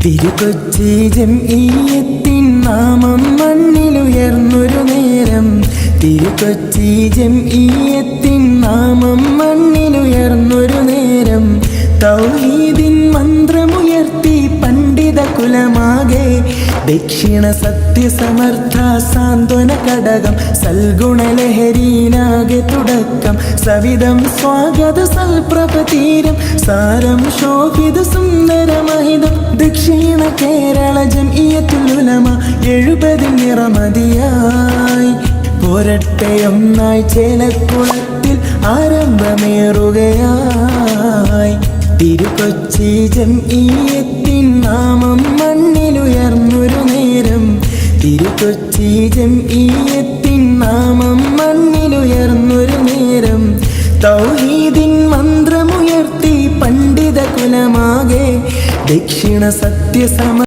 തിരുകൊച്ചി ജംഈയത്തിൻ നാമം മണ്ണിലുയർന്നൊരു നേരം. തിരുകൊച്ചി ജംഈയത്തിൻ നാമം മണ്ണിലുയർന്നൊരു നേരം. തൗഹീദിൻ മന്ത്രമുയർത്തി പണ്ഡിത കുലമാകെ. ദക്ഷിണ സത്യസമർത്ഥ സാന്ത്വന ഘടകം. സൽഗുണലഹരിയിലാകെ തുടക്കം. സവിധം സ്വാഗത സൽപ്രഭതീരം. സാരം ശോഭിത സുന്ദരമഹിതം. ദക്ഷിണ കേരള ജംഈയത്തുൽ ഉലമ 70 നിറമതിയായി. പോരട്ടെ ഒന്നായി ചേലക്കുളത്തിൽ ആരംഭമേറുകയായി. തിരുകൊച്ചി ജംഈയത്തിൻ നാമം മണ്ണിലുയർന്നൊരു നേരം. തിരുകൊച്ചി ജംഈയത്തിൻ നാമം മണ്ണിലുയർന്നൊരു നേരം. തൗഹീദിൻ മന്ത്രമുയർത്തി പണ്ഡിത കുലമാകെ. ദക്ഷിണ സത്യസമ